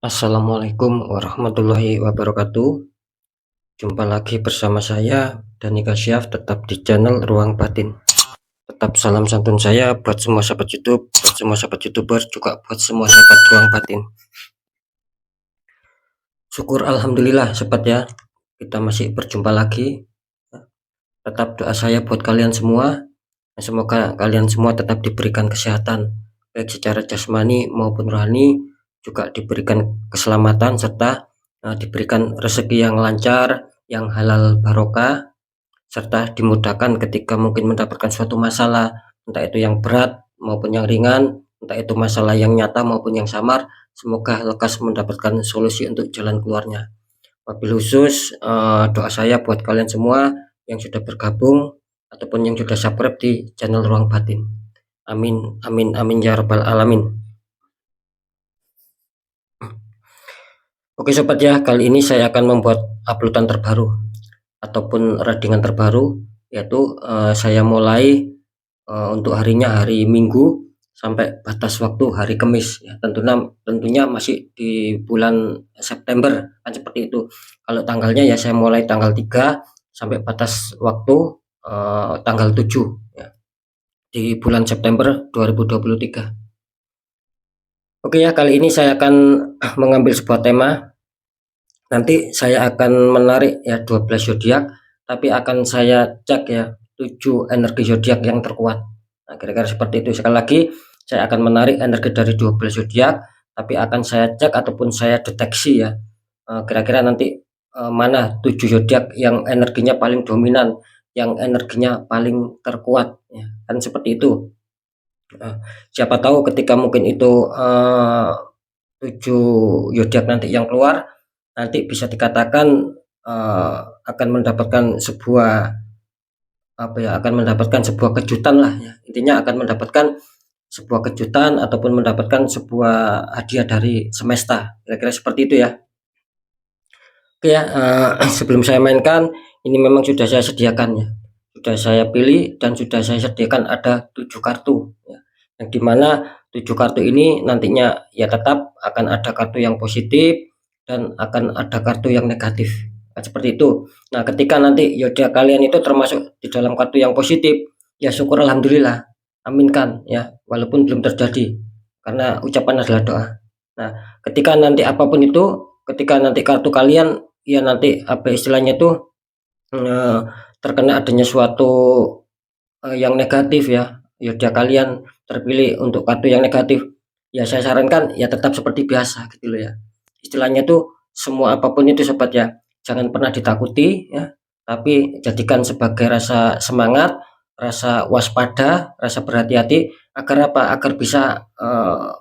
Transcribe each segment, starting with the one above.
Assalamualaikum warahmatullahi wabarakatuh. Jumpa lagi bersama saya Dani Kasyaf, tetap di channel Ruang Batin. Tetap salam santun saya buat semua sahabat YouTube, buat semua sahabat YouTuber, juga buat semua sahabat Ruang Batin. Syukur alhamdulillah sobat ya, kita masih berjumpa lagi. Tetap doa saya buat kalian semua, semoga kalian semua tetap diberikan kesehatan, baik secara jasmani maupun rohani, juga diberikan keselamatan serta diberikan rezeki yang lancar, yang halal barokah, serta dimudahkan ketika mungkin mendapatkan suatu masalah, entah itu yang berat maupun yang ringan, entah itu masalah yang nyata maupun yang samar. Semoga lekas mendapatkan solusi untuk jalan keluarnya. Wabil khusus doa saya buat kalian semua yang sudah bergabung ataupun yang sudah subscribe di channel Ruang Batin. Amin amin amin ya rabbal alamin. Oke sobat ya, kali ini saya akan membuat uploadan terbaru ataupun readingan terbaru, yaitu saya mulai untuk harinya hari Minggu sampai batas waktu hari Kamis ya, tentunya masih di bulan September kan, seperti itu. Kalau tanggalnya ya saya mulai tanggal 3 sampai batas waktu tanggal 7 ya, di bulan September 2023. Oke ya, kali ini saya akan mengambil sebuah tema. Nanti saya akan menarik ya 12 zodiak, tapi akan saya cek ya 7 energi zodiak yang terkuat. Nah, kira-kira seperti itu. Sekali lagi, saya akan menarik energi dari 12 zodiak, tapi akan saya cek ataupun saya deteksi ya. Kira-kira nanti mana 7 zodiak yang energinya paling dominan, yang energinya paling terkuat ya. Kan seperti itu. Siapa tahu ketika mungkin itu 7 zodiak nanti yang keluar, nanti bisa dikatakan akan mendapatkan sebuah akan mendapatkan sebuah kejutan lah ya. Intinya akan mendapatkan sebuah kejutan ataupun mendapatkan sebuah hadiah dari semesta, kira-kira seperti itu ya. Oke ya, sebelum saya mainkan, ini memang sudah saya sediakan ya, sudah saya pilih dan sudah saya sediakan ada 7 kartu ya, yang dimana 7 kartu ini nantinya ya tetap akan ada kartu yang positif dan akan ada kartu yang negatif. Nah, seperti itu. Nah, ketika nanti zodiak kalian itu termasuk di dalam kartu yang positif, ya syukur alhamdulillah, aminkan ya, walaupun belum terjadi, karena ucapan adalah doa. Nah, ketika nanti apapun itu, ketika nanti kartu kalian ya nanti apa istilahnya itu terkena adanya suatu yang negatif ya, zodiak kalian terpilih untuk kartu yang negatif, ya saya sarankan ya tetap seperti biasa gitu loh ya. Istilahnya tuh semua apapun itu sobat ya, jangan pernah ditakuti ya, tapi jadikan sebagai rasa semangat, rasa waspada, rasa berhati-hati, agar apa? Agar bisa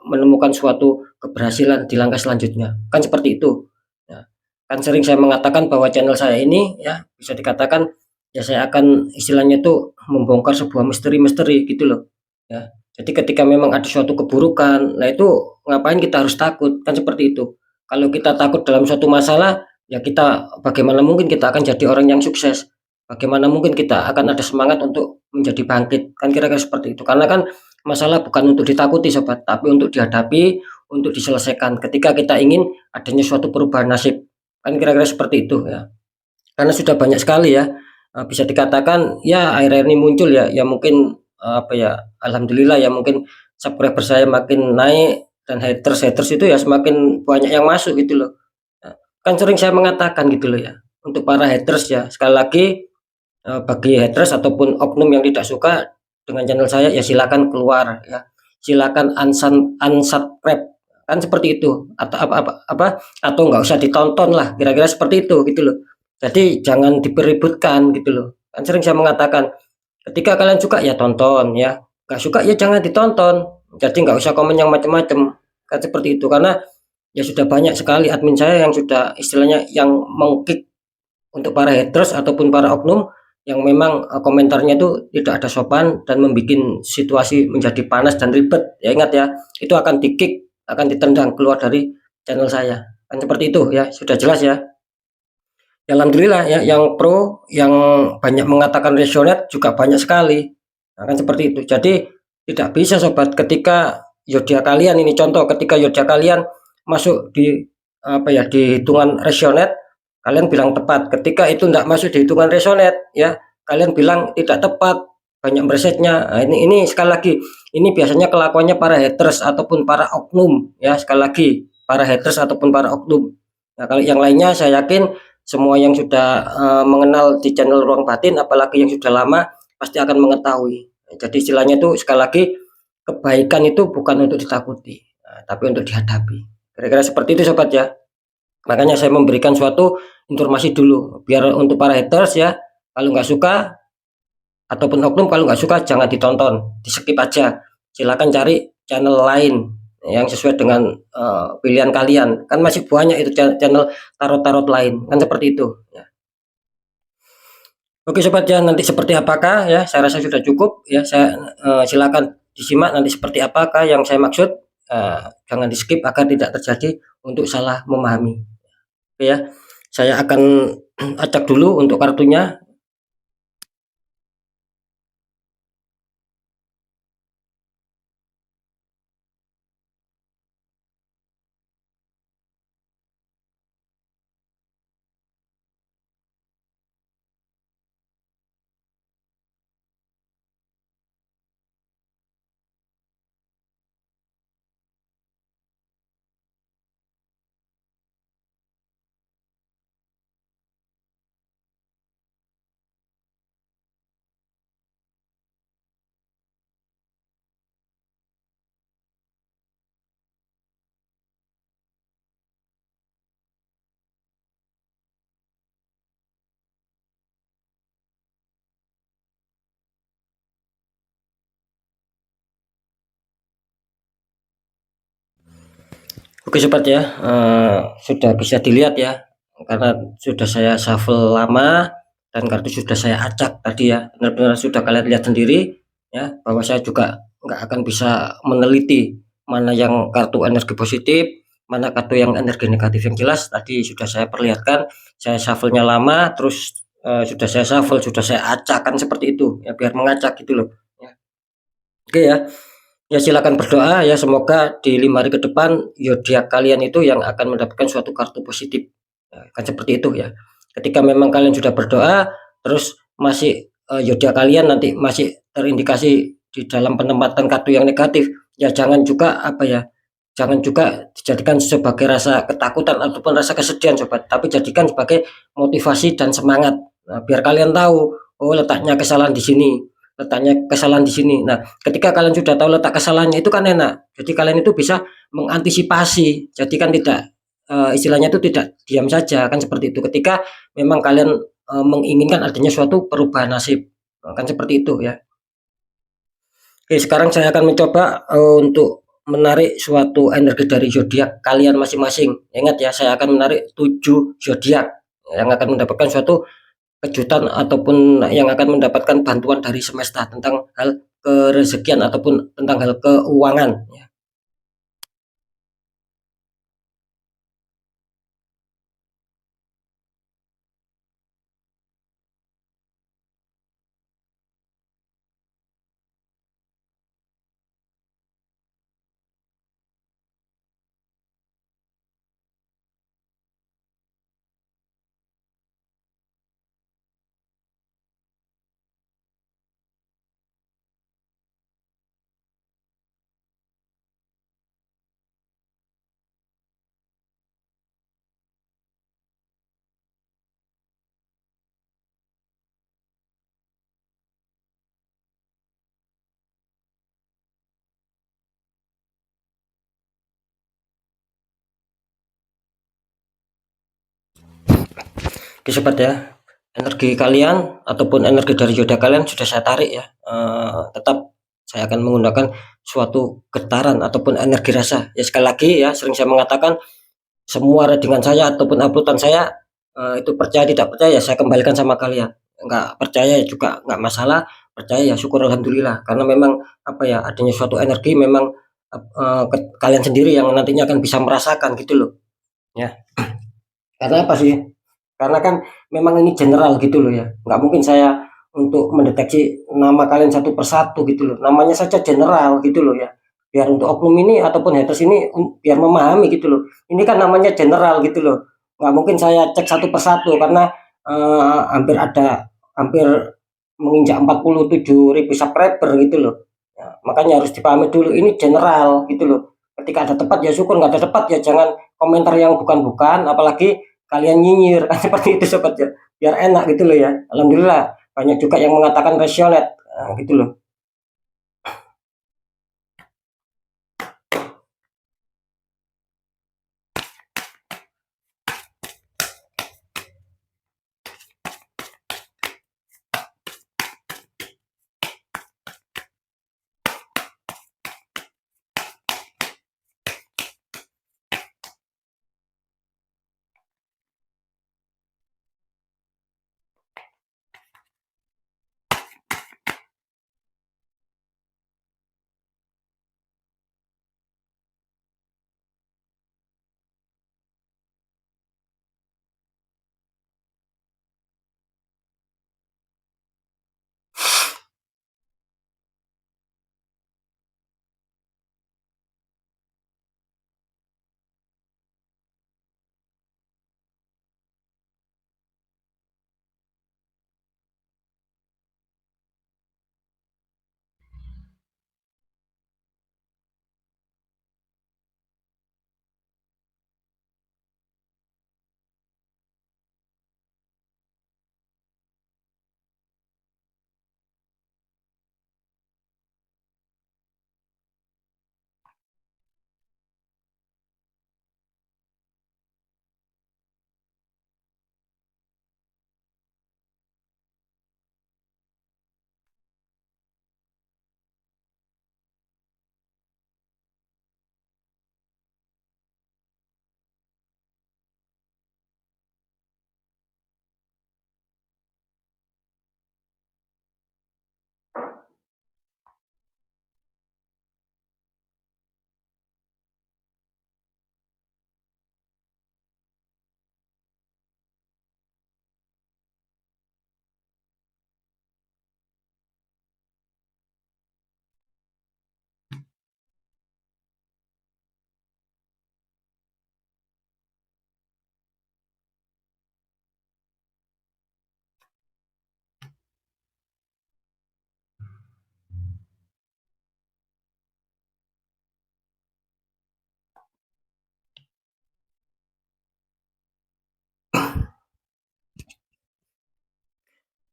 menemukan suatu keberhasilan di langkah selanjutnya. Kan seperti itu. Ya. Kan sering saya mengatakan bahwa channel saya ini ya bisa dikatakan ya saya akan istilahnya tuh membongkar sebuah misteri-misteri gitu loh. Ya. Jadi ketika memang ada suatu keburukan, nah itu ngapain kita harus takut? Kan seperti itu. Kalau kita takut dalam suatu masalah, ya kita bagaimana mungkin kita akan jadi orang yang sukses? Bagaimana mungkin kita akan ada semangat untuk menjadi bangkit? Kan kira-kira seperti itu. Karena kan masalah bukan untuk ditakuti sobat, tapi untuk dihadapi, untuk diselesaikan. Ketika kita ingin adanya suatu perubahan nasib, kan kira-kira seperti itu ya. Karena sudah banyak sekali ya, bisa dikatakan ya akhir-akhir ini muncul ya, ya mungkin apa ya, alhamdulillah ya mungkin subscriber saya makin naik dan haters itu ya semakin banyak yang masuk gitu loh. Kan sering saya mengatakan gitu loh ya, untuk para haters ya, sekali lagi bagi haters ataupun oknum yang tidak suka dengan channel saya ya silakan keluar ya, silakan unsubscribe, kan seperti itu, atau atau nggak usah ditonton lah, kira-kira seperti itu gitu loh. Jadi jangan dipeributkan gitu loh. Kan sering saya mengatakan, ketika kalian suka ya tonton ya, nggak suka ya jangan ditonton. Jadi nggak usah komen yang macam-macam, kan seperti itu. Karena ya sudah banyak sekali admin saya yang sudah istilahnya yang mengkick untuk para haters ataupun para oknum yang memang komentarnya itu tidak ada sopan dan membuat situasi menjadi panas dan ribet. Ya ingat ya, itu akan di-kick, akan ditendang keluar dari channel saya. Kan seperti itu ya, sudah jelas ya. Ya, alhamdulillah ya, yang pro, yang banyak mengatakan resonate juga banyak sekali. Nah, kan seperti itu. Jadi tidak bisa sobat, ketika zodiak kalian ini contoh, ketika zodiak kalian masuk di apa ya, di hitungan Resonate kalian bilang tepat. Ketika itu tidak masuk di hitungan Resonate ya, kalian bilang tidak tepat, banyak meresetnya. Nah, ini sekali lagi, ini biasanya kelakuannya para haters ataupun para oknum ya, sekali lagi para haters ataupun para oknum. Nah, kalau yang lainnya saya yakin semua yang sudah mengenal di channel Ruang Batin, apalagi yang sudah lama, pasti akan mengetahui. Jadi istilahnya itu sekali lagi, kebaikan itu bukan untuk ditakuti, tapi untuk dihadapi. Kira-kira seperti itu sobat ya. Makanya saya memberikan suatu informasi dulu, biar untuk para haters ya, kalau nggak suka ataupun oknum, kalau nggak suka jangan ditonton, di skip aja. Silakan cari channel lain yang sesuai dengan pilihan kalian. Kan masih banyak itu channel tarot-tarot lain, kan seperti itu ya. Oke sobat ya, nanti seperti apakah ya, saya rasa sudah cukup ya. Saya silakan disimak nanti seperti apakah yang saya maksud. Jangan di skip agar tidak terjadi untuk salah memahami. Oke ya, saya akan acak dulu untuk kartunya. Oke sobat ya, sudah bisa dilihat ya, karena sudah saya shuffle lama dan kartu sudah saya acak tadi ya, benar-benar sudah kalian lihat sendiri ya, bahwa saya juga nggak akan bisa meneliti mana yang kartu energi positif, mana kartu yang energi negatif. Yang jelas tadi sudah saya perlihatkan, saya shuffle-nya lama, terus sudah saya shuffle, sudah saya acak, kan seperti itu ya, biar mengacak gitu loh ya. Oke ya. Ya silakan berdoa ya, semoga di 5 hari ke depan zodiak kalian itu yang akan mendapatkan suatu kartu positif. Ya, kan seperti itu ya. Ketika memang kalian sudah berdoa terus masih zodiak kalian nanti masih terindikasi di dalam penempatan kartu yang negatif, ya jangan juga apa ya, jangan juga dijadikan sebagai rasa ketakutan ataupun rasa kesedihan sobat, tapi jadikan sebagai motivasi dan semangat. Nah, biar kalian tahu, oh letaknya kesalahan di sini, letaknya kesalahan di sini. Nah, ketika kalian sudah tahu letak kesalahannya itu kan enak. Jadi kalian itu bisa mengantisipasi. Jadi kan tidak istilahnya itu tidak diam saja, kan seperti itu. Ketika memang kalian menginginkan adanya suatu perubahan nasib, kan seperti itu ya. Oke, sekarang saya akan mencoba untuk menarik suatu energi dari zodiak kalian masing-masing. Ingat ya, saya akan menarik 7 zodiak yang akan mendapatkan suatu kejutan ataupun yang akan mendapatkan bantuan dari semesta tentang hal kerezekian ataupun tentang hal keuangan ya. Oke sobat ya, energi kalian ataupun energi dari zodiak kalian sudah saya tarik ya. Tetap saya akan menggunakan suatu getaran ataupun energi rasa ya. Sekali lagi ya, sering saya mengatakan semua readingan saya ataupun uploadan saya itu percaya tidak percaya saya kembalikan sama kalian. Nggak percaya juga nggak masalah, percaya ya syukur alhamdulillah, karena memang apa ya, adanya suatu energi memang kalian sendiri yang nantinya akan bisa merasakan gitu loh ya. Karena apa sih, karena kan memang ini general gitu loh ya, nggak mungkin saya untuk mendeteksi nama kalian satu persatu gitu loh, namanya saja general gitu loh ya. biar untuk oknum ini ataupun haters ini biar memahami gitu loh. Ini kan namanya general gitu loh. Nggak mungkin saya cek satu persatu karena hampir menginjak 47.000 subscriber gitu loh. Ya, makanya harus dipahami dulu ini general gitu loh. Ketika ada tepat ya syukur, nggak ada tepat ya jangan komentar yang bukan-bukan, apalagi kalian nyinyir kan seperti itu sobat ya. Biar enak gitu loh ya. Alhamdulillah banyak juga yang mengatakan rasiolet gitu loh.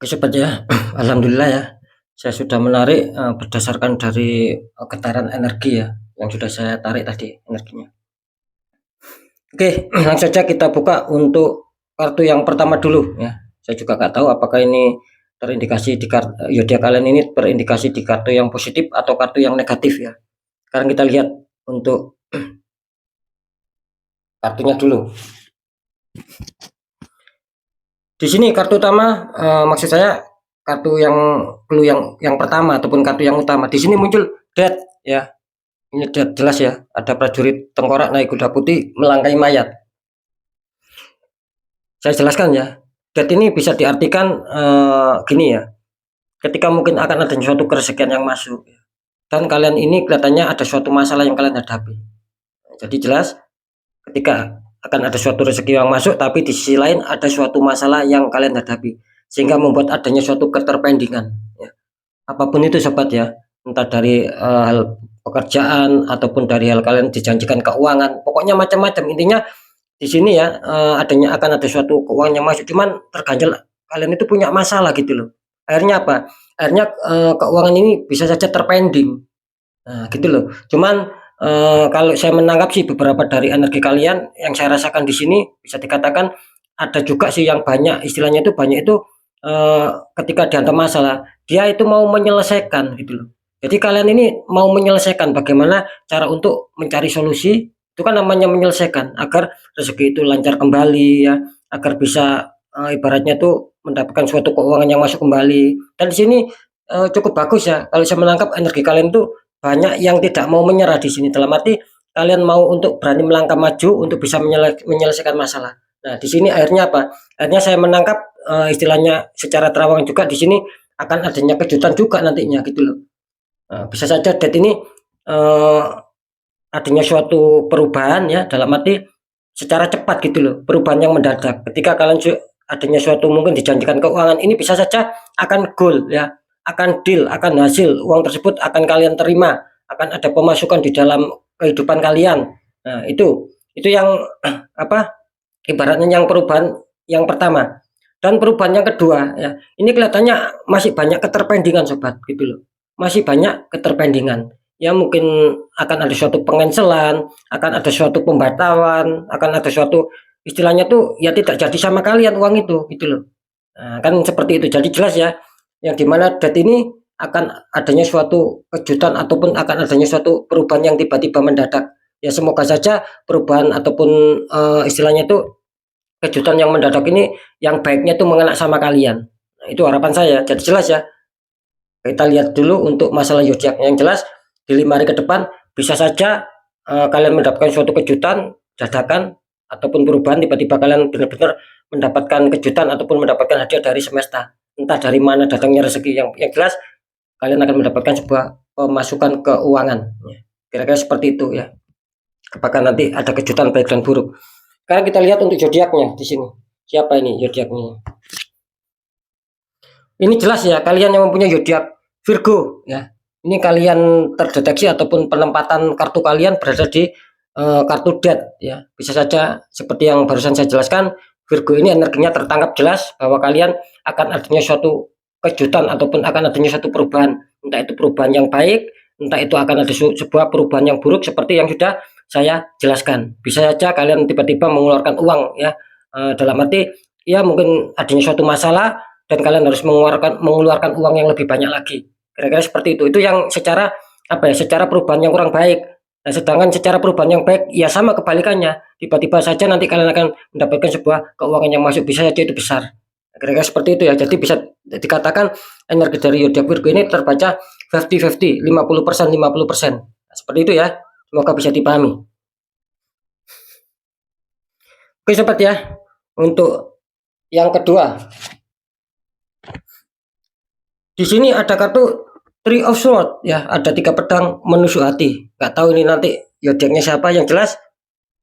Oke sobat ya, alhamdulillah ya, saya sudah menarik berdasarkan dari getaran energi ya, yang sudah saya tarik tadi energinya. Oke, langsung saja kita buka untuk kartu yang pertama dulu ya. Saya juga nggak tahu apakah ini terindikasi di kartu zodiak kalian ini terindikasi di kartu yang positif atau kartu yang negatif ya. Sekarang kita lihat untuk kartunya dulu. Di sini kartu utama, maksud saya kartu yang clue yang pertama ataupun kartu yang utama. Di sini muncul death ya. Ini death jelas ya. Ada prajurit tengkorak naik kuda putih melangkai mayat. Saya jelaskan ya. Death ini bisa diartikan gini ya. Ketika mungkin akan ada suatu keresahan yang masuk dan kalian ini kelihatannya ada suatu masalah yang kalian hadapi. Jadi jelas ketika akan ada suatu rezeki yang masuk, tapi di sisi lain ada suatu masalah yang kalian hadapi, sehingga membuat adanya suatu keterpendingan ya. Apapun itu sobat ya, entah dari hal pekerjaan ataupun dari hal kalian dijanjikan keuangan, pokoknya macam-macam. Intinya di sini ya adanya akan ada suatu keuangan yang masuk, cuman terganjal kalian itu punya masalah gitu loh. Akhirnya apa? Akhirnya keuangan ini bisa saja terpending. Nah, gitu loh. Cuman kalau saya menangkap sih beberapa dari energi kalian yang saya rasakan di sini bisa dikatakan ada juga sih yang banyak istilahnya itu banyak itu ketika dihantam masalah dia itu mau menyelesaikan gitu loh. Jadi kalian ini mau menyelesaikan bagaimana cara untuk mencari solusi itu kan namanya menyelesaikan agar rezeki itu lancar kembali ya, agar bisa ibaratnya tuh mendapatkan suatu keuangan yang masuk kembali. Dan di sini cukup bagus ya kalau saya menangkap energi kalian tuh banyak yang tidak mau menyerah di sini, dalam arti kalian mau untuk berani melangkah maju untuk bisa menyelesaikan masalah. Nah, di sini akhirnya apa? Akhirnya saya menangkap istilahnya secara terawang juga di sini akan adanya kejutan juga nantinya gitu loh. Bisa saja Dad ini eh, adanya suatu perubahan ya, dalam arti secara cepat gitu loh, perubahan yang mendadak. Ketika kalian adanya suatu mungkin dijanjikan keuangan, ini bisa saja akan goal ya, akan deal, akan hasil, uang tersebut akan kalian terima, akan ada pemasukan di dalam kehidupan kalian. Nah, itu yang apa? Ibaratnya yang perubahan yang pertama. Dan perubahan yang kedua ya, ini kelihatannya masih banyak keterpendingan sobat gitu loh. Masih banyak keterpendingan. Ya mungkin akan ada suatu pengencelan, akan ada suatu pembatalan, akan ada suatu istilahnya tuh ya tidak jadi sama kalian uang itu gitu loh. Nah, kan seperti itu. Jadi jelas ya, yang dimana ini akan adanya suatu kejutan ataupun akan adanya suatu perubahan yang tiba-tiba mendadak. Ya semoga saja perubahan ataupun istilahnya itu kejutan yang mendadak ini yang baiknya itu mengenai sama kalian. Nah, itu harapan saya. Jadi jelas ya. Kita lihat dulu untuk masalah zodiak yang jelas di 5 hari ke depan bisa saja kalian mendapatkan suatu kejutan dadakan ataupun perubahan tiba-tiba kalian benar-benar mendapatkan kejutan ataupun mendapatkan hadiah dari semesta. Entah dari mana datangnya rezeki yang jelas kalian akan mendapatkan sebuah pemasukan keuangan. Ya. Kira-kira seperti itu ya. Apakah nanti ada kejutan baik dan buruk? Sekarang kita lihat untuk zodiaknya di sini. Siapa ini zodiaknya? Ini jelas ya, kalian yang mempunyai zodiak Virgo ya. Ini kalian terdeteksi ataupun penempatan kartu kalian berada di kartu death ya. Bisa saja seperti yang barusan saya jelaskan, Virgo ini energinya tertangkap jelas bahwa kalian akan adanya suatu kejutan ataupun akan adanya suatu perubahan. Entah itu perubahan yang baik, entah itu akan ada sebuah perubahan yang buruk seperti yang sudah saya jelaskan. Bisa saja kalian tiba-tiba mengeluarkan uang ya. Dalam arti ya mungkin adanya suatu masalah dan kalian harus mengeluarkan uang yang lebih banyak lagi. Kira-kira seperti itu. Itu yang secara apa ya? Secara perubahan yang kurang baik. Nah, sedangkan secara perubahan yang baik ya sama kebalikannya. Tiba-tiba saja nanti kalian akan mendapatkan sebuah keuangan yang masuk bisa saja itu besar. Kira-kira seperti itu ya. Jadi bisa dikatakan energi dari zodiak Virgo ini terbaca 50-50, 50%, 50%. Nah, seperti itu ya. Semoga bisa dipahami. Oke sobat ya. Untuk yang kedua, di sini ada kartu Three of Swords ya, ada 3 pedang menusuk hati. Nggak tahu ini nanti zodiaknya siapa, yang jelas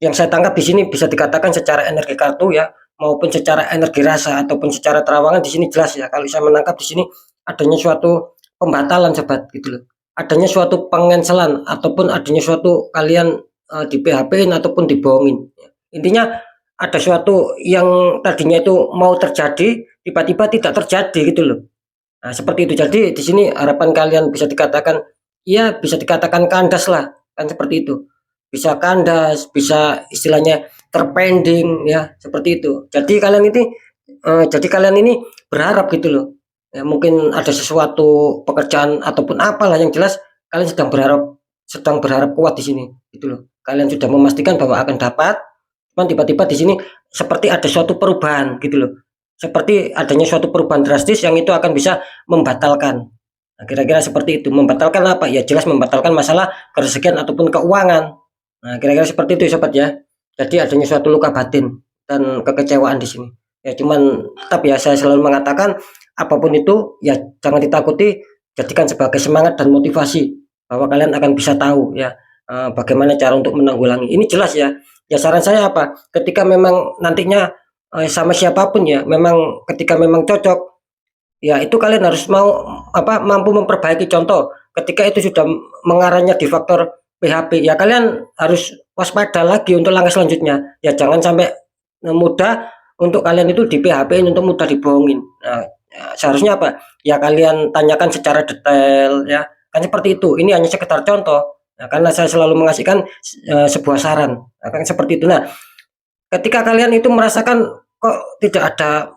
yang saya tangkap di sini bisa dikatakan secara energi kartu ya, maupun secara energi rasa ataupun secara terawangan di sini jelas ya. Kalau saya menangkap di sini adanya suatu pembatalan sobat gitu loh. Adanya suatu pengencelan ataupun adanya suatu kalian di PHP-in ataupun dibohongin. Intinya ada suatu yang tadinya itu mau terjadi tiba-tiba tidak terjadi gitu loh. Nah, seperti itu. Jadi di sini harapan kalian bisa dikatakan ya bisa dikatakan kandas lah, kan seperti itu. Bisa kandas, bisa istilahnya terpending ya, seperti itu. Jadi kalian ini berharap gitu loh. Ya, mungkin ada sesuatu pekerjaan ataupun apalah yang jelas kalian sedang berharap kuat di sini gitu loh. Kalian sudah memastikan bahwa akan dapat, cuman tiba-tiba di sini seperti ada suatu perubahan gitu loh. Seperti adanya suatu perubahan drastis yang itu akan bisa membatalkan. Nah, kira-kira seperti itu. Membatalkan apa? Ya jelas membatalkan masalah kerezekian ataupun keuangan. Nah, kira-kira seperti itu sobat ya. Jadi adanya suatu luka batin dan kekecewaan di sini. Ya cuman tetap ya saya selalu mengatakan apapun itu ya jangan ditakuti, jadikan sebagai semangat dan motivasi bahwa kalian akan bisa tahu ya bagaimana cara untuk menanggulangi. Ini jelas ya. Ya saran saya apa? Ketika memang nantinya sama siapapun ya, memang ketika memang cocok, ya itu kalian harus mampu memperbaiki. Contoh, ketika itu sudah mengarahnya di faktor PHP, ya kalian harus waspada lagi untuk langkah selanjutnya. Ya jangan sampai mudah untuk kalian itu di PHP untuk mudah dibohongin. Nah, ya, seharusnya apa? Ya kalian tanyakan secara detail ya. Kan seperti itu. Ini hanya sekedar contoh. Nah, karena saya selalu mengasihkan sebuah saran. Nah, kan seperti itu. Nah, ketika kalian itu merasakan kok tidak ada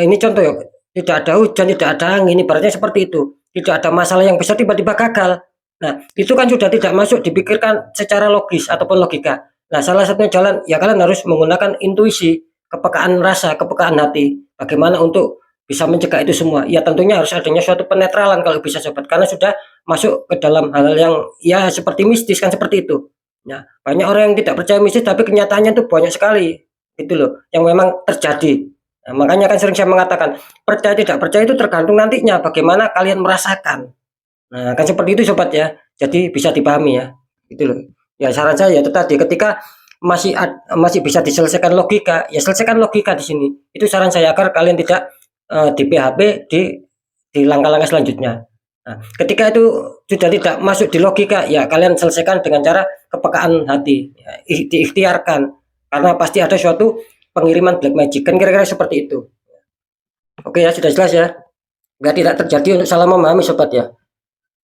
ini contoh ya, tidak ada hujan, tidak ada angin, ibaratnya seperti itu. Tidak ada masalah yang bisa tiba-tiba gagal. Nah, itu kan sudah tidak masuk dipikirkan secara logis ataupun logika. Nah, salah satunya jalan ya kalian harus menggunakan intuisi, kepekaan rasa, kepekaan hati. Bagaimana untuk bisa mencegah itu semua? Ya tentunya harus adanya suatu penetralan kalau bisa sobat, karena sudah masuk ke dalam hal-hal yang ya seperti mistis kan seperti itu. Nah, banyak orang yang tidak percaya mistis tapi kenyataannya itu banyak sekali itu loh yang memang terjadi. Nah, makanya kan sering saya mengatakan percaya tidak percaya itu tergantung nantinya bagaimana kalian merasakan. Nah, kan seperti itu sobat ya. jadi bisa dipahami ya, gitu loh. Ya saran saya ya tadi ketika masih bisa diselesaikan logika, ya selesaikan logika di sini. Itu saran saya agar kalian tidak di PHP di langkah-langkah selanjutnya. Nah, ketika itu sudah tidak masuk di logika, ya kalian selesaikan dengan cara kepekaan hati, ya, diikhtiarkan, karena pasti ada suatu pengiriman black magic, kan kira-kira seperti itu. Oke ya, sudah jelas ya, biar tidak terjadi untuk salah memahami sobat ya.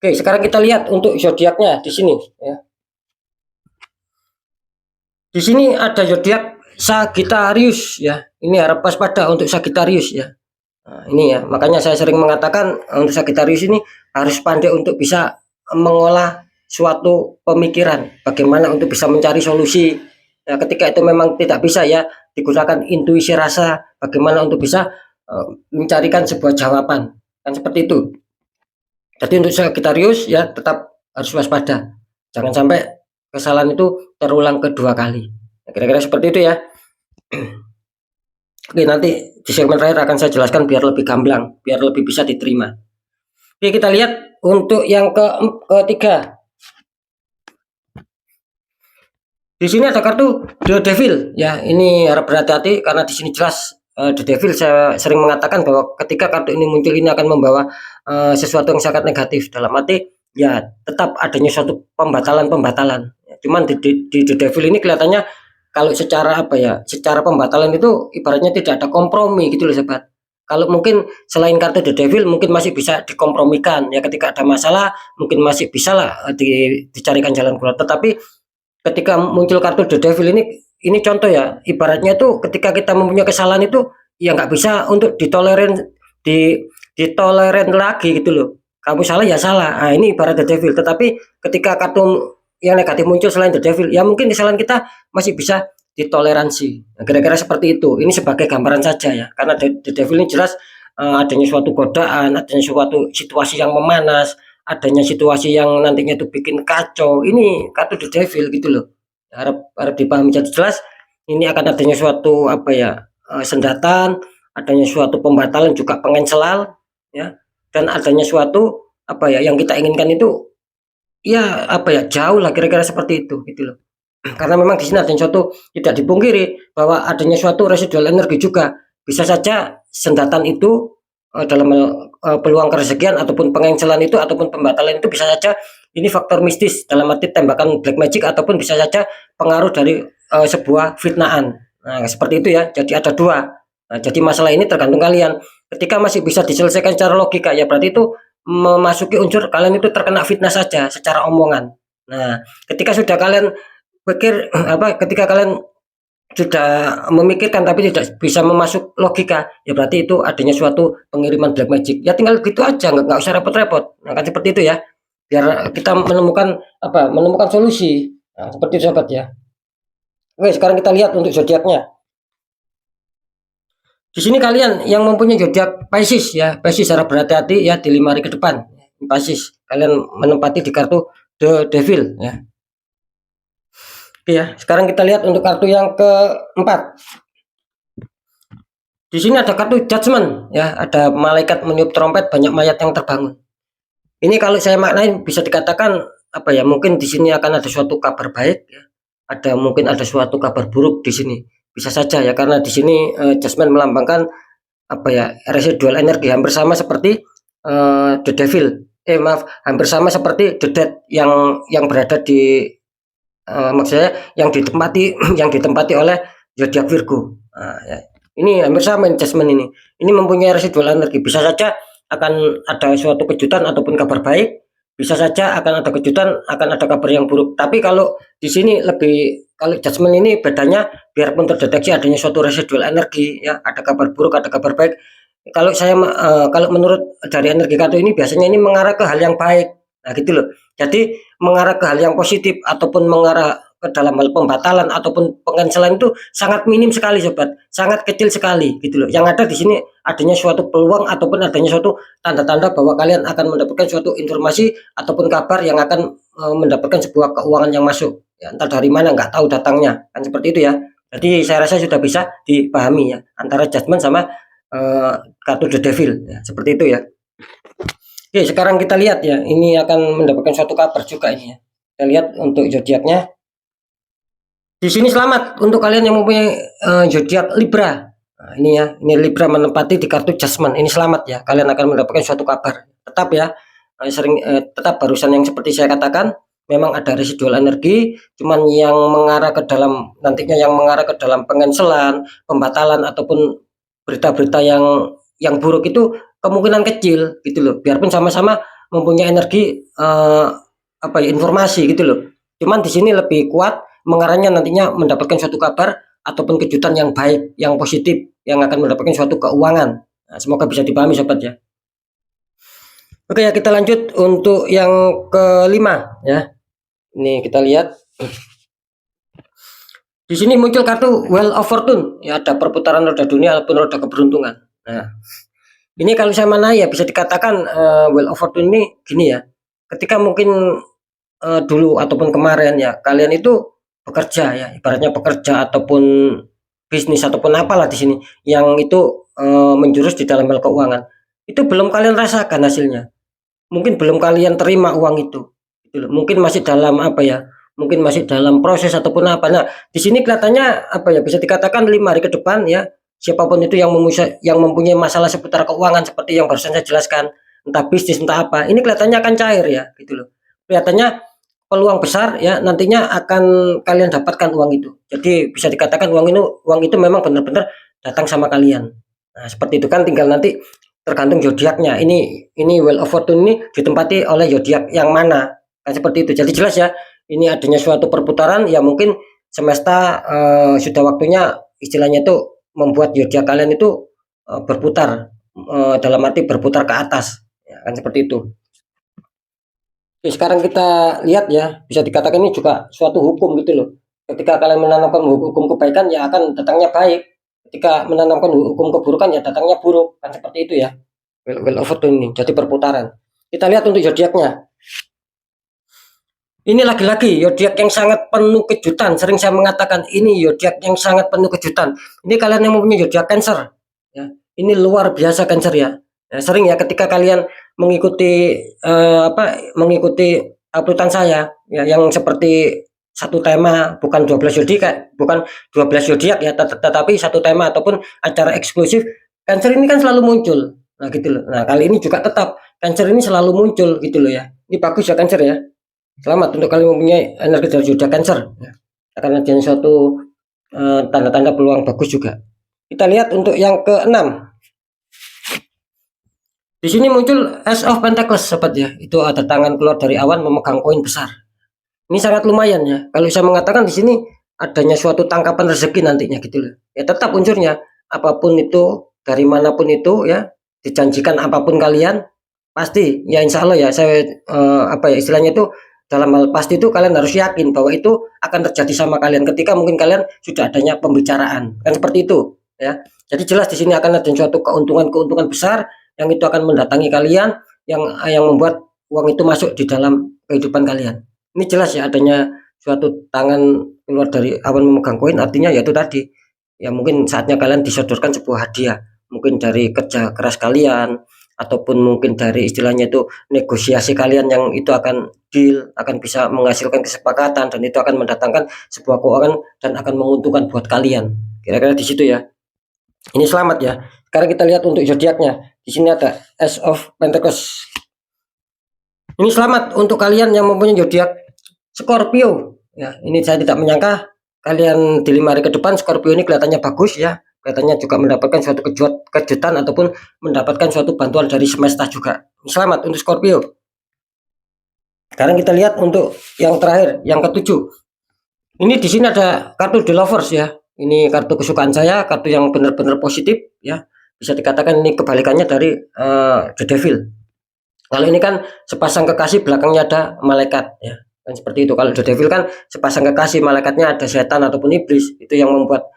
Oke, sekarang kita lihat untuk zodiaknya di sini ya. Di sini ada zodiak Sagittarius ya. Ini harap waspada untuk Sagittarius ya. Nah, ini ya, makanya saya sering mengatakan untuk Sagittarius ini harus pandai untuk bisa mengolah suatu pemikiran, bagaimana untuk bisa mencari solusi. Nah, ketika itu memang tidak bisa ya, digunakan intuisi rasa, bagaimana untuk bisa mencarikan sebuah jawaban. Kan seperti itu. Jadi untuk Sagittarius ya tetap harus waspada. Jangan sampai kesalahan itu terulang kedua kali. Kira-kira seperti itu ya. Oke, nanti di segmen terakhir akan saya jelaskan biar lebih gamblang, biar lebih bisa diterima. Oke, kita lihat untuk yang ketiga. Di sini ada kartu The Devil ya. Ini harap berhati-hati karena di sini jelas The Devil. Saya sering mengatakan bahwa ketika kartu ini muncul ini akan membawa sesuatu yang sangat negatif. Dalam arti ya tetap adanya suatu pembatalan. Cuman di The Devil ini kelihatannya kalau secara apa ya, secara pembatalan itu ibaratnya tidak ada kompromi gitu loh sobat. Kalau mungkin selain kartu The Devil mungkin masih bisa dikompromikan ya, ketika ada masalah mungkin masih bisa lah dicarikan jalan keluar. Tetapi ketika muncul kartu The Devil ini contoh ya, ibaratnya itu ketika kita mempunyai kesalahan itu ya nggak bisa untuk ditoleran lagi gitu loh. Kamu salah ya salah. Nah, ini ibarat The Devil. Tetapi ketika kartu yang negatif muncul selain The Devil, ya mungkin kesalahan kita masih bisa ditoleransi. Nah, kira-kira seperti itu. Ini sebagai gambaran saja ya, karena The Devil ini jelas adanya suatu godaan, adanya suatu situasi yang memanas, adanya situasi yang nantinya itu bikin kacau. Ini kartu The Devil gitu loh. Harap dipahami jadi jelas. Ini akan adanya suatu apa ya, sendatan, adanya suatu pembatalan juga pengencelan ya, dan adanya suatu apa ya yang kita inginkan itu ya apa ya, jauh lah, kira-kira seperti itu gitu loh. Karena memang di sini adanya suatu, tidak dipungkiri bahwa adanya suatu residual energi juga. Bisa saja sendatan itu dalam peluang kerezekian ataupun pengencelan itu ataupun pembatalan itu bisa saja ini faktor mistis dalam arti tembakan black magic, ataupun bisa saja pengaruh dari sebuah fitnaan. Nah, seperti itu ya. Jadi ada dua. Nah, jadi masalah ini tergantung kalian. Ketika masih bisa diselesaikan secara logika ya berarti itu memasuki unsur kalian itu terkena fitnah saja secara omongan. Nah, ketika sudah kalian pikir ketika kalian sudah memikirkan tapi tidak bisa memasuk logika, ya berarti itu adanya suatu pengiriman black magic. Ya tinggal gitu aja, nggak usah repot-repot. Nah, kan seperti itu ya. Biar kita menemukan solusi. Nah, seperti itu sobat ya. Oke, sekarang kita lihat untuk zodiaknya. Di sini kalian yang mempunyai zodiak Pisces ya, Pisces harap berhati-hati ya di 5 hari ke depan. Pisces, kalian menempati di kartu The Devil ya. Oke ya, sekarang kita lihat untuk kartu yang keempat. Di sini ada kartu Judgment ya, ada malaikat meniup trompet, banyak mayat yang terbangun. Ini kalau saya maknain bisa dikatakan apa ya, mungkin di sini akan ada suatu kabar baik ya. Mungkin ada suatu kabar buruk di sini. Bisa saja ya, karena di sini Judgment melambangkan apa ya, residual energi hampir sama seperti The Devil. Hampir sama seperti The Dead yang berada di maksudnya yang ditempati oleh zodiak Virgo. Nah, ya. Ini hampir sama Judgment ini. Ini mempunyai residual energi. Bisa saja akan ada suatu kejutan ataupun kabar baik. Bisa saja akan ada kejutan, akan ada kabar yang buruk. Tapi kalau di sini kalau Judgment ini bedanya, biarpun terdeteksi adanya suatu residual energi ya, ada kabar buruk, ada kabar baik. Kalau menurut dari energi kartu ini biasanya ini mengarah ke hal yang baik. Nah, gitu loh. Jadi mengarah ke hal yang positif ataupun mengarah ke dalam hal pembatalan ataupun pencancelan itu sangat minim sekali sobat, sangat kecil sekali gitu loh. Yang ada di sini adanya suatu peluang ataupun adanya suatu tanda-tanda bahwa kalian akan mendapatkan suatu informasi ataupun kabar yang akan mendapatkan sebuah keuangan yang masuk. Ya, entah dari mana, nggak tahu datangnya, kan seperti itu ya. Jadi saya rasa sudah bisa dipahami ya antara Judgment sama kartu The Devil ya, seperti itu ya. Oke, sekarang kita lihat ya, ini akan mendapatkan suatu kabar juga ini ya. Kita lihat untuk zodiaknya. Di sini selamat untuk kalian yang mempunyai zodiak Libra. Nah, ini ya, ini Libra menempati di kartu Judgment. Ini selamat ya, kalian akan mendapatkan suatu kabar. Tetap ya, tetap barusan yang seperti saya katakan, memang ada residual energi, cuman yang mengarah ke dalam nantinya yang mengarah ke dalam pengenselan, pembatalan ataupun berita-berita yang buruk itu kemungkinan kecil gitu loh. Biarpun sama-sama mempunyai energi apa ya, informasi gitu loh. Cuman di sini lebih kuat mengarahnya nantinya mendapatkan suatu kabar ataupun kejutan yang baik, yang positif, yang akan mendapatkan suatu keuangan. Nah, semoga bisa dipahami sobat ya. Oke ya, kita lanjut untuk yang kelima ya. Ini kita lihat. Di sini muncul kartu Wheel of Fortune. Ya, ada perputaran roda dunia ataupun roda keberuntungan. Nah, ini kalau saya mana ya bisa dikatakan Wheel of Fortune ini gini ya. Ketika mungkin dulu ataupun kemarin ya, kalian itu bekerja ya, ibaratnya pekerja ataupun bisnis ataupun apalah di sini yang itu menjurus di dalam hal keuangan. Itu belum kalian rasakan hasilnya. Mungkin belum kalian terima uang itu. Gitu loh. Mungkin masih dalam apa ya? Mungkin masih dalam proses ataupun apa. Nah, di sini kelihatannya apa ya? Bisa dikatakan 5 hari ke depan ya, siapapun itu yang mempunyai masalah seputar keuangan seperti yang barusan saya jelaskan, entah bisnis entah apa, ini kelihatannya akan cair ya, gitu loh. Kelihatannya peluang besar ya nantinya akan kalian dapatkan uang itu. Jadi bisa dikatakan uang itu memang benar-benar datang sama kalian. Nah, seperti itu kan tinggal nanti tergantung zodiaknya. Ini Wheel of Fortune ini ditempati oleh zodiak yang mana. Kan seperti itu. Jadi jelas ya, ini adanya suatu perputaran ya mungkin semesta sudah waktunya istilahnya itu membuat zodiak kalian itu berputar dalam arti berputar ke atas. Ya, kan seperti itu. Oke, sekarang kita lihat ya, bisa dikatakan ini juga suatu hukum gitu loh. Ketika kalian menanamkan hukum kebaikan ya akan datangnya baik. Ketika menanamkan hukum keburukan ya datangnya buruk. Kan seperti itu ya. Wheel of Fortune ini jadi perputaran. Kita lihat untuk zodiaknya. Ini lagi-lagi zodiak yang sangat penuh kejutan. Sering saya mengatakan ini zodiak yang sangat penuh kejutan. Ini kalian yang mempunyai zodiak Cancer. Ya, ini luar biasa Cancer ya. Ya, sering ya ketika kalian mengikuti mengikuti uploadan saya ya yang seperti satu tema, bukan 12 zodiak, bukan 12 zodiak ya, tetapi satu tema ataupun acara eksklusif. Cancer ini kan selalu muncul. Nah, gitu loh. Nah, kali ini juga tetap Cancer ini selalu muncul gitu loh ya. Ini bagus ya Cancer ya. Selamat untuk kalian mempunyai energi dari zodiak Cancer ya. Akan ada suatu tanda-tanda peluang bagus juga. Kita lihat untuk yang keenam. Di sini muncul Ace of Pentacles sobat ya. Itu ada tangan keluar dari awan memegang koin besar. Ini sangat lumayan ya. Kalau saya mengatakan di sini adanya suatu tangkapan rezeki nantinya gitu loh. Ya tetap unsurnya apapun itu dari manapun itu ya, dijanjikan apapun kalian pasti ya insya Allah ya saya istilahnya itu dalam hal pasti itu kalian harus yakin bahwa itu akan terjadi sama kalian ketika mungkin kalian sudah adanya pembicaraan kan seperti itu ya. Jadi jelas di sini akan ada suatu keuntungan besar yang itu akan mendatangi kalian yang membuat uang itu masuk di dalam kehidupan kalian. Ini jelas ya adanya suatu tangan keluar dari awan memegang koin artinya yaitu tadi ya mungkin saatnya kalian disodorkan sebuah hadiah mungkin dari kerja keras kalian ataupun mungkin dari istilahnya itu negosiasi kalian yang itu akan deal akan bisa menghasilkan kesepakatan dan itu akan mendatangkan sebuah keuangan dan akan menguntungkan buat kalian kira-kira di situ ya. Ini selamat ya. Sekarang kita lihat untuk zodiaknya. Di sini ada Ace of Pentacles. Ini selamat untuk kalian yang mempunyai zodiak Scorpio. Ya, ini saya tidak menyangka kalian di 5 hari ke depan Scorpio ini kelihatannya bagus ya. Kelihatannya juga mendapatkan suatu kejutan ataupun mendapatkan suatu bantuan dari semesta juga. Ini selamat untuk Scorpio. Sekarang kita lihat untuk yang terakhir, yang ketujuh. Ini di sini ada kartu The Lovers ya. Ini kartu kesukaan saya, kartu yang benar-benar positif ya. Bisa dikatakan ini kebalikannya dari The Devil. Kalau ini kan sepasang kekasih belakangnya ada malaikat ya. Kan seperti itu. Kalau The Devil kan sepasang kekasih malaikatnya ada setan ataupun iblis. Itu yang membuat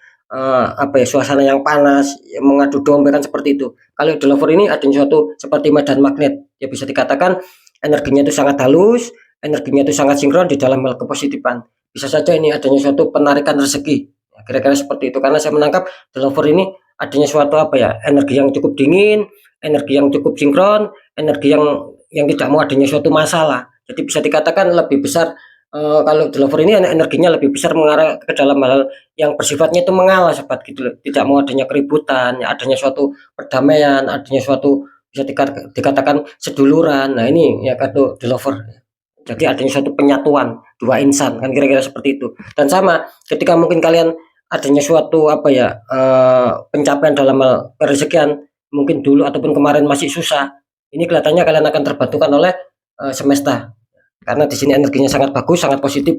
suasana yang panas, yang mengadu domba kan seperti itu. Kalau The Lover ini ada suatu seperti medan magnet. Ya bisa dikatakan energinya itu sangat halus, energinya itu sangat sinkron di dalam hal kepositifan. Bisa saja ini adanya suatu penarikan rezeki. Kira-kira seperti itu karena saya menangkap The Lover ini adanya suatu energi yang cukup dingin, energi yang cukup sinkron, energi yang yang tidak mau adanya suatu masalah. Jadi bisa dikatakan lebih besar, kalau the lover ini energinya lebih besar mengarah ke dalam hal yang bersifatnya itu mengalah sobat gitu loh. Tidak mau adanya keributan, adanya suatu perdamaian, adanya suatu bisa dikatakan seduluran. Nah ini ya kartu the lover. Jadi adanya suatu penyatuan dua insan kan kira-kira seperti itu. Dan sama ketika mungkin kalian adanya suatu apa ya pencapaian dalam hal rezekian mungkin dulu ataupun kemarin masih susah. Ini kelihatannya kalian akan terbantukan oleh semesta. Karena di sini energinya sangat bagus, sangat positif.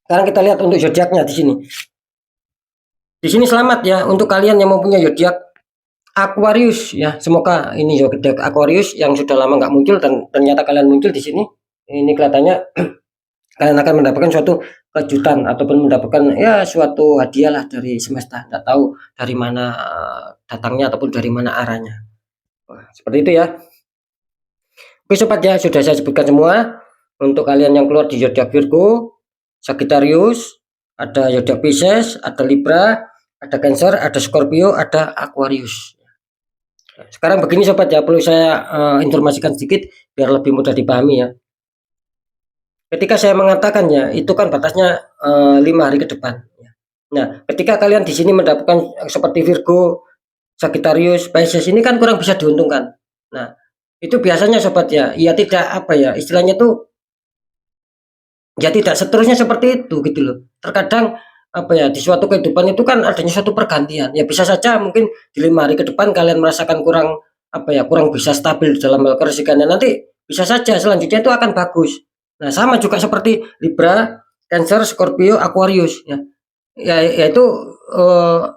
Sekarang kita lihat untuk zodiaknya di sini. Di sini selamat ya untuk kalian yang mempunyai zodiak Aquarius ya. Semoga ini zodiak Aquarius yang sudah lama nggak muncul dan ternyata kalian muncul di sini. Ini kelihatannya kalian akan mendapatkan suatu kejutan ataupun mendapatkan ya suatu hadiah lah dari semesta. Nggak tahu dari mana datangnya ataupun dari mana arahnya. Wah, seperti itu ya. Oke sobat ya, sudah saya sebutkan semua. Untuk kalian yang keluar di zodiak Virgo, Sagittarius, ada zodiak Pisces, ada Libra, ada Cancer, ada Scorpio, ada Aquarius. Sekarang begini sobat ya, perlu saya informasikan sedikit biar lebih mudah dipahami ya. Ketika saya mengatakannya, itu kan batasnya 5 hari ke depan. Nah, ketika kalian di sini mendapatkan seperti Virgo, Sagittarius, Pisces ini kan kurang bisa diuntungkan. Nah, itu biasanya sobat ya, ya tidak apa ya, istilahnya tuh ya tidak seterusnya seperti itu gitu loh. Terkadang apa ya di suatu kehidupan itu kan adanya suatu pergantian. Ya bisa saja mungkin di 5 hari ke depan kalian merasakan kurang apa ya, kurang bisa stabil dalam hal kerezekian. Nanti bisa saja selanjutnya itu akan bagus. Nah, sama juga seperti Libra, Cancer, Scorpio, Aquarius ya. Yaitu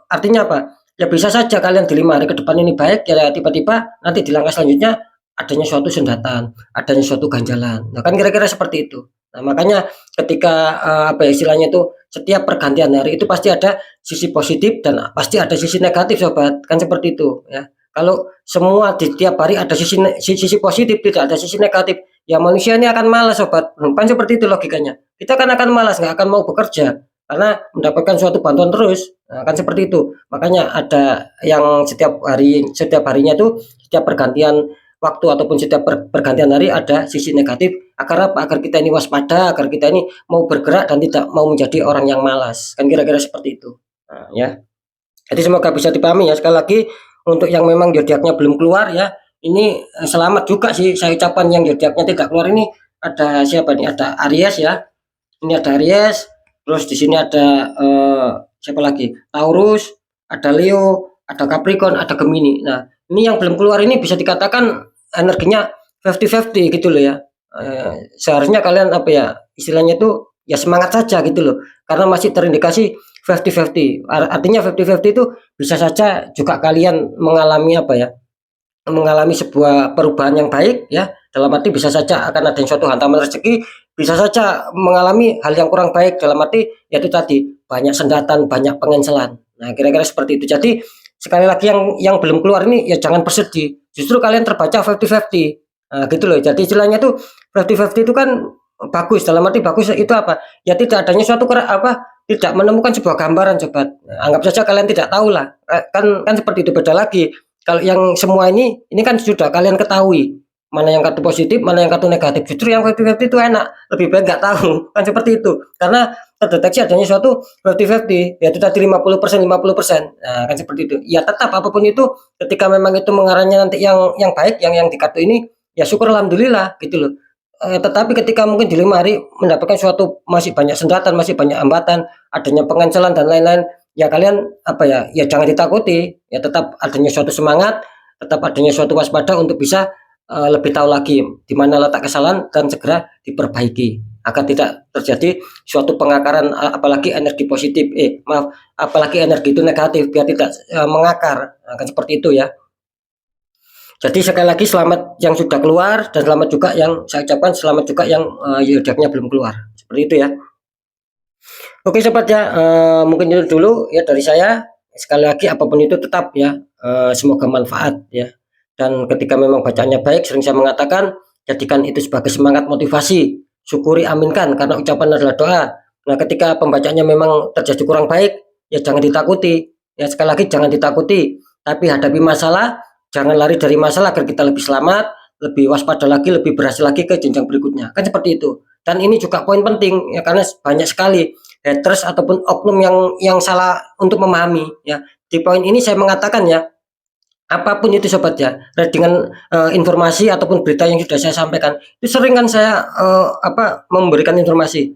artinya apa? Ya bisa saja kalian di 5 hari ke depan ini baik, ya tiba-tiba nanti di langkah selanjutnya adanya suatu sendatan, adanya suatu ganjalan. Nah, kan kira-kira seperti itu. Nah, makanya ketika apa ya istilahnya itu setiap pergantian hari itu pasti ada sisi positif dan pasti ada sisi negatif sobat. Kan seperti itu ya. Kalau semua di tiap hari ada sisi positif, tidak ada sisi negatif, ya manusia ini akan malas sobat. Kan seperti itu logikanya. Kita kan akan malas, nggak akan mau bekerja karena mendapatkan suatu bantuan terus. Nah, kan seperti itu. Makanya ada yang setiap harinya itu setiap pergantian waktu ataupun setiap pergantian hari ada sisi negatif agar apa? Agar kita ini waspada, agar kita ini mau bergerak dan tidak mau menjadi orang yang malas. Kan kira-kira seperti itu. Nah, ya. Jadi semoga bisa dipahami ya. Sekali lagi untuk yang memang zodiaknya belum keluar ya, ini selamat juga sih saya ucapkan. Yang zodiaknya tidak keluar ini ada siapa nih? Ada Aries ya. Ini ada Aries. Terus di sini ada siapa lagi? Taurus, ada Leo, ada Capricorn, ada Gemini. Nah, ini yang belum keluar ini bisa dikatakan energinya 50-50 gitu loh ya. Seharusnya kalian apa ya? Istilahnya itu ya semangat saja gitu loh. Karena masih terindikasi 50-50. Artinya 50-50 itu bisa saja juga kalian mengalami apa ya? Mengalami sebuah perubahan yang baik ya. Dalam arti bisa saja akan ada suatu hantaman rezeki, bisa saja mengalami hal yang kurang baik dalam arti yaitu tadi banyak sendatan, banyak pengencelan. Nah, kira-kira seperti itu. Jadi sekali lagi yang belum keluar ini ya jangan bersedih. Justru kalian terbaca 50-50. Nah, gitu loh. Jadi istilahnya tuh 50-50 itu kan bagus. Dalam arti bagus itu apa? Ya tidak adanya suatu tidak menemukan sebuah gambaran sobat. Anggap saja kalian tidak tahu lah. Kan seperti itu. Beda lagi. Kalau yang semua ini kan sudah kalian ketahui mana yang kartu positif, mana yang kartu negatif. Justru yang 50-50 itu enak. Lebih baik nggak tahu. Kan seperti itu. Karena terdeteksi adanya suatu 50-50, yaitu tadi 50%, 50%. Nah, kan seperti itu. Ya tetap apapun itu, ketika memang itu mengarahnya nanti yang baik, yang di kartu ini, ya syukur alhamdulillah gitu loh. Tetapi ketika mungkin di 5 hari mendapatkan suatu masih banyak sendatan, masih banyak hambatan, adanya pengancelan dan lain-lain, ya kalian apa ya jangan ditakuti, ya tetap adanya suatu semangat, tetap adanya suatu waspada untuk bisa lebih tahu lagi di mana letak kesalahan dan segera diperbaiki agar tidak terjadi suatu pengakaran, apalagi energi positif apalagi energi itu negatif biar tidak mengakar. Akan seperti itu ya. Jadi sekali lagi selamat yang sudah keluar dan selamat juga yang saya ucapkan selamat juga yang zodiaknya belum keluar. Seperti itu ya. Oke sobat ya, mungkin itu dulu ya dari saya. Sekali lagi apapun itu tetap ya semoga manfaat ya. Dan ketika memang bacaannya baik, sering saya mengatakan jadikan itu sebagai semangat motivasi, syukuri aminkan karena ucapan adalah doa. Nah, ketika pembacaannya memang terjadi kurang baik, ya jangan ditakuti. Ya sekali lagi jangan ditakuti, tapi hadapi masalah, jangan lari dari masalah agar kita lebih selamat, lebih waspada lagi, lebih berhasil lagi ke jenjang berikutnya, kan seperti itu. Dan ini juga poin penting ya, karena banyak sekali haters ataupun oknum yang salah untuk memahami ya. Di poin ini saya mengatakan ya, apapun itu sobat ya, dengan informasi ataupun berita yang sudah saya sampaikan, itu sering kan saya memberikan informasi.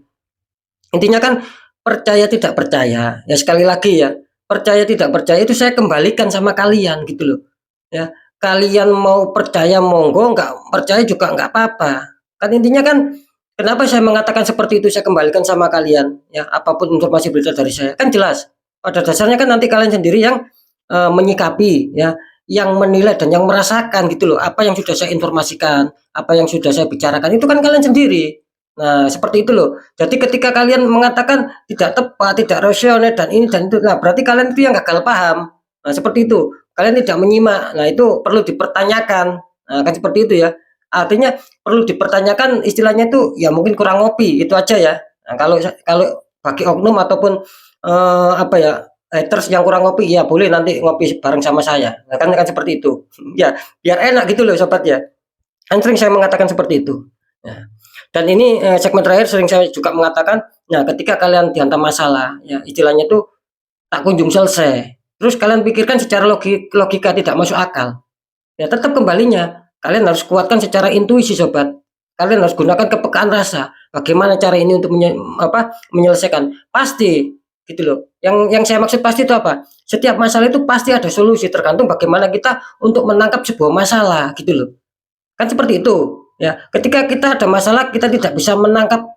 Intinya kan percaya tidak percaya, ya sekali lagi ya, percaya tidak percaya itu saya kembalikan sama kalian gitu loh. Ya, kalian mau percaya monggo, nggak percaya juga nggak apa-apa. Kan intinya kan kenapa saya mengatakan seperti itu saya kembalikan sama kalian ya, apapun informasi berita dari saya kan jelas. Pada dasarnya kan nanti kalian sendiri yang menyikapi ya, yang menilai dan yang merasakan gitu loh, apa yang sudah saya informasikan, apa yang sudah saya bicarakan itu kan kalian sendiri. Nah, seperti itu loh. Jadi ketika kalian mengatakan tidak tepat, tidak rasional dan ini dan itu, nah berarti kalian itu yang gagal paham. Nah, seperti itu. Kalian tidak menyimak. Nah, itu perlu dipertanyakan. Nah, kan seperti itu ya. Artinya perlu dipertanyakan istilahnya itu ya mungkin kurang ngopi, itu aja ya. Nah, kalau kalau bagi oknum ataupun haters yang kurang ngopi ya boleh nanti ngopi bareng sama saya. Nah, kan seperti itu. Ya, biar enak gitu loh sobat ya. Kan sering saya mengatakan seperti itu. Ya. Dan ini segmen terakhir sering saya juga mengatakan, nah ketika kalian dihantam masalah, ya istilahnya itu tak kunjung selesai. Terus kalian pikirkan secara logika tidak masuk akal. Ya tetap kembalinya, kalian harus kuatkan secara intuisi sobat. Kalian harus gunakan kepekaan rasa. Bagaimana cara ini untuk menyelesaikan? Pasti gitu loh. Yang saya maksud pasti itu apa? Setiap masalah itu pasti ada solusi, tergantung bagaimana kita untuk menangkap sebuah masalah gitu loh. Kan seperti itu. Ya, ketika kita ada masalah, kita tidak bisa menangkap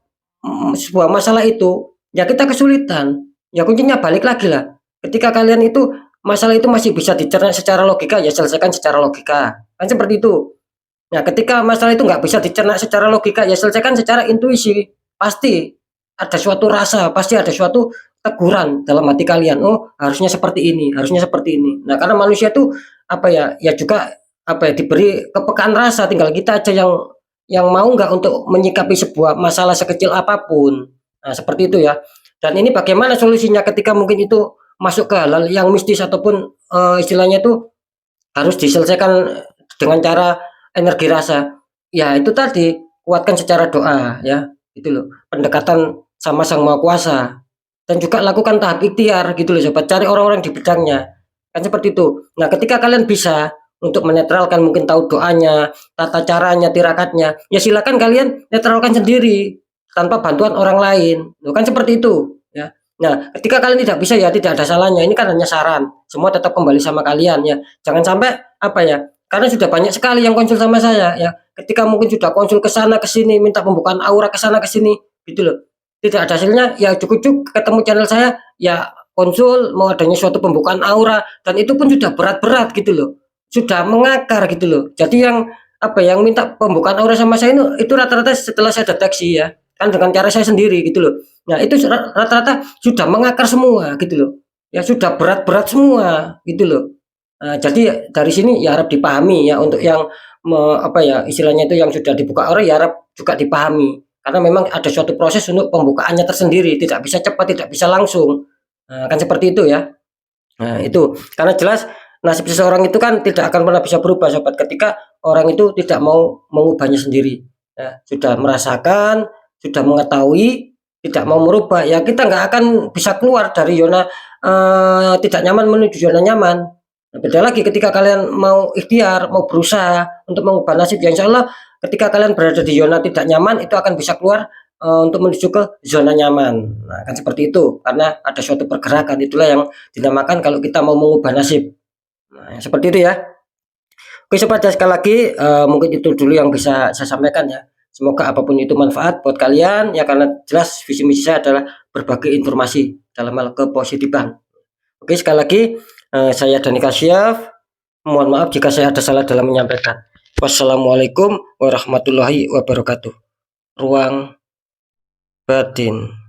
sebuah masalah itu, ya kita kesulitan. Ya kuncinya balik lagi lah. Ketika kalian itu masalah itu masih bisa dicerna secara logika, ya selesaikan secara logika. Kan seperti itu. Nah, ketika masalah itu nggak bisa dicerna secara logika, ya selesaikan secara intuisi. Pasti ada suatu rasa, pasti ada suatu teguran dalam hati kalian. Oh, harusnya seperti ini, harusnya seperti ini. Nah, karena manusia itu ya juga diberi kepekaan rasa, tinggal kita aja yang mau nggak untuk menyikapi sebuah masalah sekecil apapun. Nah, seperti itu ya. Dan ini bagaimana solusinya ketika mungkin itu masuk ke hal yang mistis ataupun istilahnya itu harus diselesaikan dengan cara energi rasa. Ya itu tadi, kuatkan secara doa ya. Itu loh, pendekatan sama Sang Maha Kuasa. Dan juga lakukan tahap ikhtiar gitu loh sobat, cari orang-orang di bidangnya. Kan seperti itu. Nah, ketika kalian bisa untuk menetralkan mungkin tahu doanya, tata caranya, tirakatnya, ya silakan kalian netralkan sendiri tanpa bantuan orang lain. Loh, kan seperti itu ya. Nah, ketika kalian tidak bisa ya tidak ada salahnya. Ini kan hanya saran. Semua tetap kembali sama kalian ya. Jangan sampai karena sudah banyak sekali yang konsul sama saya ya. Ketika mungkin sudah konsul ke sana ke sini, minta pembukaan aura ke sana ke sini gitu loh. Tidak ada hasilnya, ya cukup ketemu channel saya, ya konsul mau adanya suatu pembukaan aura dan itu pun sudah berat-berat gitu loh. Sudah mengakar gitu loh. Jadi yang minta pembukaan aura sama saya itu rata-rata setelah saya deteksi ya. Kan dengan cara saya sendiri gitu loh. Nah, itu rata-rata sudah mengakar semua gitu loh. Ya sudah berat-berat semua gitu loh. Nah, jadi dari sini ya harap dipahami ya untuk yang istilahnya itu yang sudah dibuka aura ya harap juga dipahami. Karena memang ada suatu proses untuk pembukaannya tersendiri, tidak bisa cepat, tidak bisa langsung. Nah, kan seperti itu ya. Nah, itu karena jelas nasib seseorang itu kan tidak akan pernah bisa berubah sobat ketika orang itu tidak mau mengubahnya sendiri. Ya, sudah merasakan, sudah mengetahui, tidak mau merubah, ya kita nggak akan bisa keluar dari zona tidak nyaman menuju zona nyaman. Nah, beda lagi ketika kalian mau ikhtiar, mau berusaha untuk mengubah nasib, ya insya Allah ketika kalian berada di zona tidak nyaman itu akan bisa keluar untuk menuju ke zona nyaman. Nah, kan seperti itu karena ada suatu pergerakan, itulah yang dinamakan kalau kita mau mengubah nasib. Nah, seperti itu ya. Oke sobat, ya, sekali lagi mungkin itu dulu yang bisa saya sampaikan ya. Semoga apapun itu manfaat buat kalian ya, karena jelas visi misi saya adalah berbagi informasi dalam hal kepositifan. Oke, sekali lagi saya Dani Kasyaf. Mohon maaf jika saya ada salah dalam menyampaikan. Wassalamualaikum warahmatullahi wabarakatuh. Ruang batin.